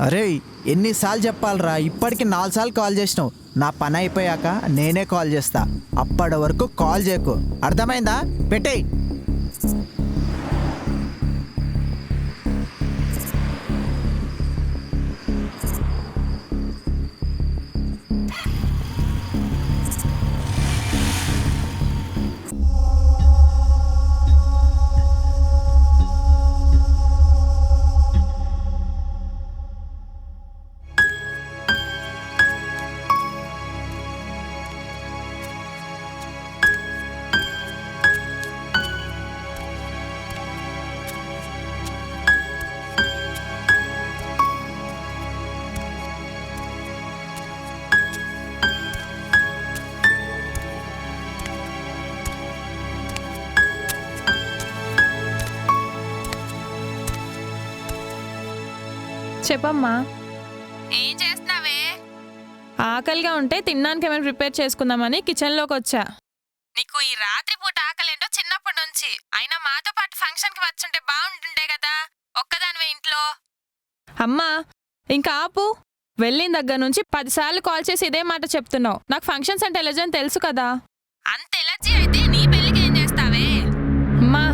అరే ఎన్నిసార్లు చెప్పాలరా, ఇప్పటికి 4 సార్లు కాల్ చేసినావు. నా పని అయిపోయాక నేనే కాల్ చేస్తా, అప్పటి వరకు కాల్ చేయకు, అర్థమైందా? పెట్టేయ్. చెప్పమ్మా. ఏం చేస్తున్నావే? ఆకలిగా ఉంటే తినడానికి ఏమైనా ప్రిపేర్ చేసుకుందామని కిచెన్లోకి వచ్చా. నీకు ఈ రాత్రి పూట ఆకలేంటో చిన్నప్పటి నుంచి. అయినా మాతో పాటు ఫంక్షన్కి వచ్చుంటే బాగుంటుండే కదా, ఒక్కదానివే ఇంట్లో. అమ్మా ఇంకా ఆపు. వెళ్ళిన దగ్గర నుంచి 10 సార్లు కాల్ చేసి ఇదే మాట చెప్తున్నావు. నాకు ఫంక్షన్స్ అంటే ఎలర్జీ అని తెలుసు కదా. అంత ఎలర్జీ అయితే నీ పెళ్ళికి ఏం చేస్తావే? అమ్మా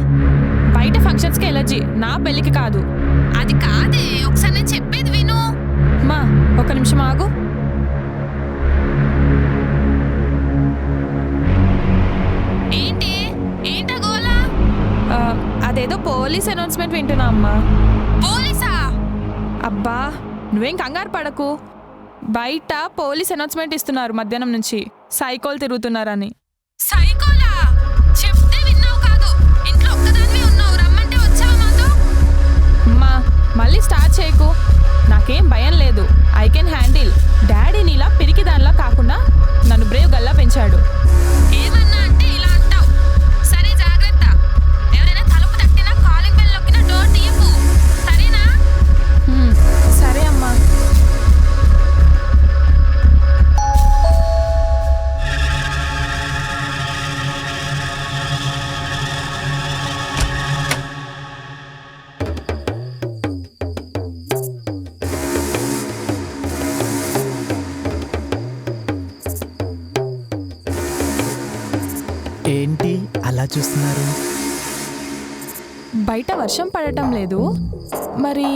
బయట ఫంక్షన్స్కి ఎలర్జీ, నా పెళ్ళికి కాదు. అది కాదే, ఒకసారి నేను చెప్పేది విను. అమ్మా ఒక నిమిషం ఆగు. ఏంటి ఏంటా గోలా? అదేదో పోలీస్ అనౌన్స్మెంట్ వింటున్నా అమ్మా. పోలీసా? అబ్బా నువ్వేం కంగారు పడకు. బయట పోలీస్ అనౌన్స్మెంట్ ఇస్తున్నారు మధ్యాహ్నం నుంచి, సైకోలు తిరుగుతున్నారని. సైకోలా? చెప్తే విన్నావు కాదు, ఇంట్లో ఒక్కదానివే ఉన్నావు, రమ్మంటే వచ్చావా మాతో? అమ్మా మళ్ళీ స్టార్ట్ చేయకు, నాకేం భయం లేదు, ఐ కెన్ హ్యాండిల్. డాడీ నీలా పిరికి దానిలా కాకుండా నన్ను బ్రేవ్ గల్లా పెంచాడు. ఏమన్నా అంటే ఇలా అంటావు. సరే జాగ్రత్త, ఎవరైనా తలుపు తట్టినా కాలింగ్ బెల్ నొక్కినా డోర్ తీయకు, సరేనా? సరే అమ్మా. ఏంటి అలా చూస్తున్నారు? బయట వర్షం పడటం లేదు, మరి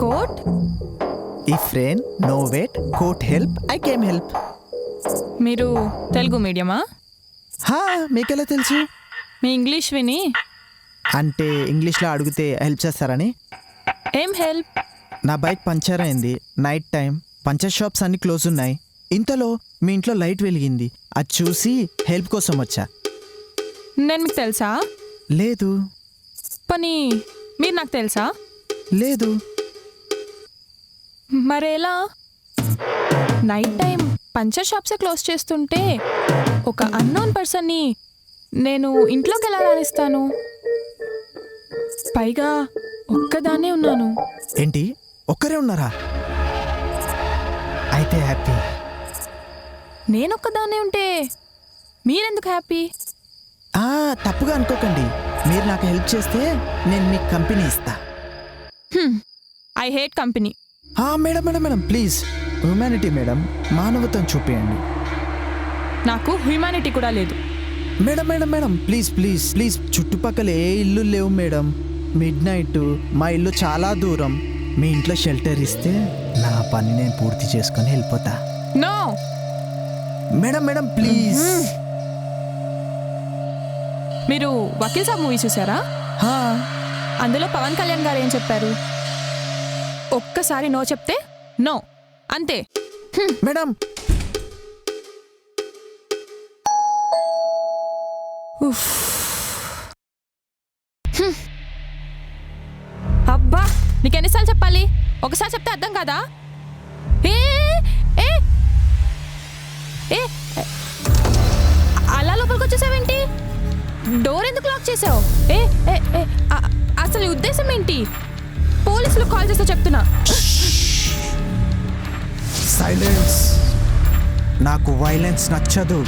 coat? If rain no wait, coat help, I came help. మీరు తెలుగు మీడియమా? మీకెలా తెలుసు? మీ ఇంగ్లీష్ విని. అంటే ఇంగ్లీష్లో అడిగితే హెల్ప్ చేస్తారని. ఏం హెల్ప్? నా బైక్ పంచర్ అయింది, నైట్ టైం, పంచర్ షాప్స్ అన్ని క్లోజ్ ఉన్నాయి. ఇంతలో మీ ఇంట్లో లైట్ వెలిగింది, అది చూసి హెల్ప్ కోసం వచ్చా. నేను మీకు తెలుసా? లేదు. పని మీరు నాకు తెలుసా? లేదు. మరేలా? నైట్ టైం పంచర్ షాప్సే క్లోజ్ చేస్తుంటే ఒక అన్నోన్ పర్సన్ని నేను ఇంట్లోకి ఎలా రానిస్తాను? పైగా ఒక్కదాన్నే ఉన్నాను. ఏంటి ఒక్కరే ఉన్నారా? అయితే హ్యాపీ. నేనొక్కదాన్నే ఉంటే మీరెందుకు హ్యాపీ? తప్పుగా అనుకోకండి, మీరు నాకు హెల్ప్ చేస్తే నేను మీకు కంపెనీ ఇస్తా. I hate company. Madam madam madam please, humanity madam, మానవత్వం చూపించండి. నాకు హ్యూమానిటీ కూడా లేదు. Madam madam madam please please please, చుట్టుపక్కల ఏ ఇల్లు లేవు మేడం, మిడ్ నైట్, మా ఇల్లు చాలా దూరం. మీ ఇంట్లో షెల్టర్ ఇస్తే నా పని నేను పూర్తి చేసుకొని వెళ్ళిపోతా. No madam madam please. మీరు వకీల్ సాబ్ మూవీ చూసారా? అందులో పవన్ కళ్యాణ్ గారు ఏం చెప్పారు? ఒక్కసారి నో చెప్తే నో, అంతే. మేడం అబ్బా నీకు ఎన్నిసార్లు చెప్పాలి? ఒకసారి చెప్తే అర్థం కాదా? ఏ ఏ ఏ అలా లోపలికి వచ్చేసావేంటి? డోర్ ఎందుకు లాక్ చేసావు? ఏ ఏ ఏ అసలు ఉద్దేశం ఏంటి? పోలీసులు కాల్ చేస్తే చెప్తున్నా. సైలెన్స్. నాకు వైలెన్స్ నచ్చదు.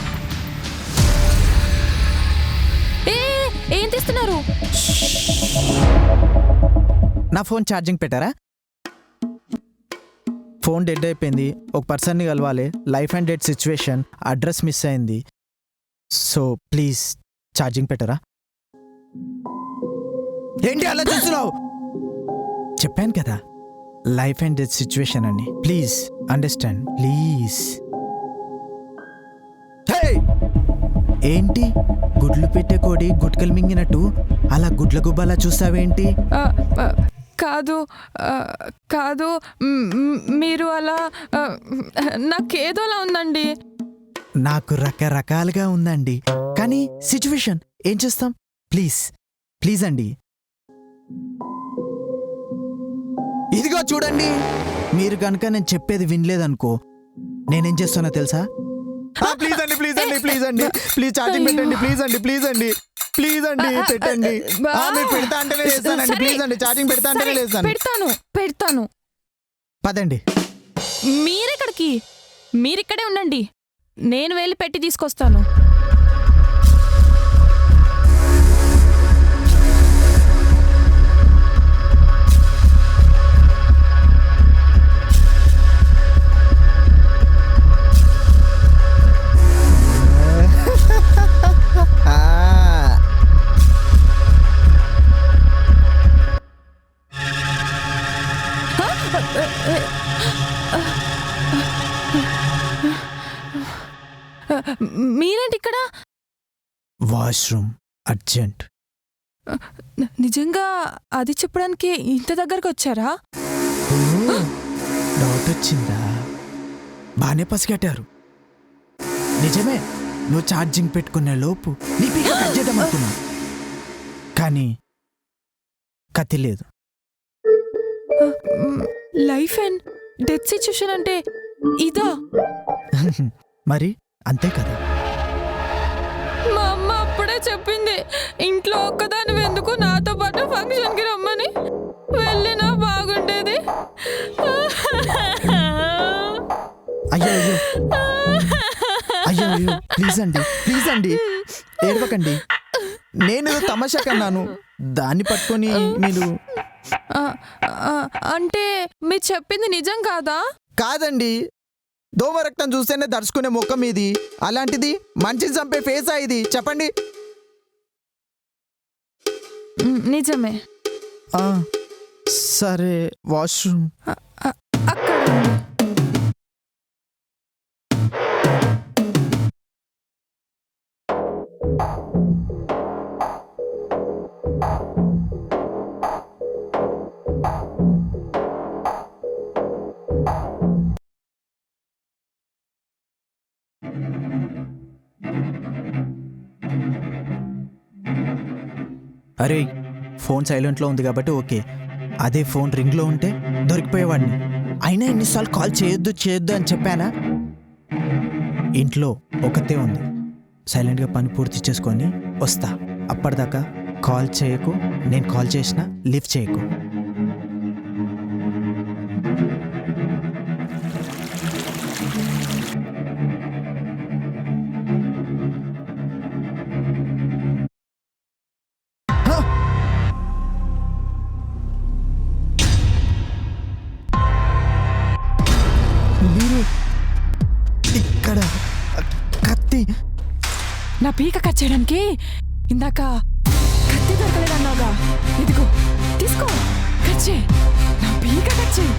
ఏం తీస్తున్నారు? నా ఫోన్ ఛార్జింగ్ పెట్టారా? ఫోన్ డెడ్ అయిపోయింది, ఒక పర్సన్ని కలవాలి, life and dead situation, address miss అయింది. సో ప్లీజ్ ఛార్జింగ్ పెట్టరా. ఏంటి అలా చూస్తున్నావు? చెప్పాను కదా లైఫ్ అండ్ డెత్ సిచ్యువేషన్ అని. Please understand please. ఏంటి గుడ్లు పెట్టే కోడి గుట్కలు మింగినట్టు అలా గుడ్ల గుబ్బలా చూస్తావేంటి? కాదు కాదు, మీరు అలా నాకేదోలా ఉందండి. నాకు రకరకాలుగా ఉందండి, కానీ సిచ్యువేషన్ ఏం చేస్తాం. ప్లీజ్ ప్లీజ్ అండి. ఇదిగో చూడండి, మీరు కనుక నేను చెప్పేది వినలేదనుకో నేనేం చేస్తున్నా తెలుసా? ప్లీజ్ అండి ప్లీజ్ అండి ప్లీజ్ అండి ప్లీజ్ ఛార్జింగ్ పెట్టండి ప్లీజ్ అండి ప్లీజ్ అండి ప్లీజ్ అండి పెట్టండి. మీరు పెడతా అంటేనే లేస్తానండి. ప్లీజ్ అండి ఛార్జింగ్ పెడతా అంటేనే లేస్తాను. పెడతాను పదండి. మీరెక్కడికి? మీరిక్కడే ఉండండి, నేను వెళ్ళి పెట్టి తీసుకొస్తాను. మీరేంటి ఇక్కడ? Washroom urgent. నిజంగా అది చెప్పడానికి ఇంత దగ్గరకు వచ్చారా? డౌట్ వచ్చిందా? బాగానే పసిగట్టారు. నిజమే, నువ్వు ఛార్జింగ్ పెట్టుకునే లోపు నీ పీక కట్ చేద్దాం అనుకున్నా, కానీ కత్తి లేదు. లైఫ్ అండ్ డెత్ సిచ్యుయేషన్ అంటే ఇదా? మరి అంతే కదా. మా అమ్మ అప్పుడే చెప్పింది, ఇంట్లో ఒక్కదాని ఎందుకు నాతో పాటు ఫంక్షన్కి రమ్మని. వెళ్ళినా బాగుండేది. అయ్యో అయ్యో అయ్యో అయ్యో ప్లీజ్ అండి ఏడవకండి. నేను తమాషా కన్నాను, దాన్ని పట్టుకొని మీరు. అంటే మీరు చెప్పింది నిజం కాదా? కాదండి, దోమ రక్తం చూస్తేనే దర్శకునే ముఖం ఇది, అలాంటిది మనిషిని చంపే ఫేసా ఇది? చెప్పండి. నిజమే. సరే వాష్రూమ్ అక్కడ. అరే ఫోన్ సైలెంట్లో ఉంది కాబట్టి ఓకే, అదే ఫోన్ రింగ్లో ఉంటే దొరికిపోయేవాడిని. అయినా ఎన్నిసార్లు కాల్ చేయొద్దు అని చెప్పానా? ఇంట్లో ఒకతే ఉంది, సైలెంట్గా పని పూర్తి చేసుకొని వస్తా. అప్పటిదాకా కాల్ చేయకు, నేను కాల్ చేసినా లిఫ్ట్ చేయకు. ఇక్కడ కత్తి. నా పీక కట్ చేయడానికి ఇందాక కత్తి దొరకలేదన్నావుగా, ఇదిగో తీసుకో, కట్ చేయి. నా పీక కట్ చేయి.